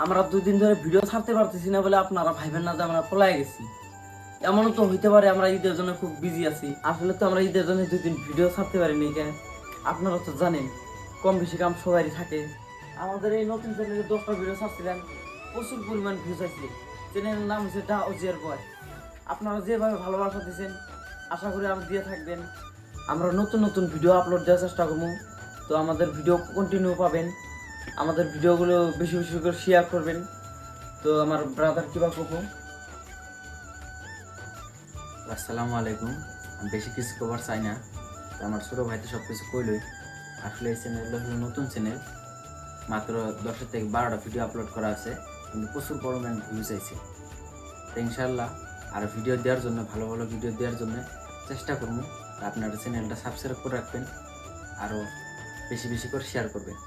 আমরা 2 দিন ধরে ভিডিও ছাড়তে পারতেছি না বলে আপনারা ভাইবেন না যে আমরা পলায় গেছি। এমনও তো হইতে পারে আমরা ঈদের জন্য খুব বিজি আছি। আসলে তো আমরা ঈদের জন্য 2 দিন ভিডিও ছাড়তে পারিনি কেন, আপনারা তো জানেন কম বেশি কাম সবারই থাকে। আমাদের এই নতুন চ্যানেলে 10টা ভিডিও ছাড়ছিলেন, প্রচুর পরিমাণ ভিউজ আছে। চ্যানেলের নাম হচ্ছে দা ওজিয়ার বয়। আপনারা যেভাবে ভালোবাসা দিচ্ছেন আশা করি আর দিয়ে থাকবেন। আমরা নতুন নতুন ভিডিও আপলোড দেওয়ার চেষ্টা করবো, তো আমাদের ভিডিও কন্টিনিউ পাবেন। আমাদের ভিডিওগুলো বেশি বেশি করে শেয়ার করবেন। তো আমার ব্রাদার কিবা কবো। আসসালামু আলাইকুম। আমি বেশি কিছু কভার চাই না, তো আমার ছোটো ভাই তো সব কিছু কইলই। আসলে এই চ্যানেলটা হলো নতুন চ্যানেল, মাত্র 10 থেকে 12টা ভিডিও আপলোড করা আছে, কিন্তু প্রচুর পরিমাণ ভিউজ আইছে। তো ইনশাল্লাহ আরও ভিডিও দেওয়ার জন্য, ভালো ভালো ভিডিও দেওয়ার জন্য চেষ্টা করবো। আপনারা চ্যানেলটা সাবস্ক্রাইব করে রাখবেন, আরও বেশি বেশি করে শেয়ার করবেন।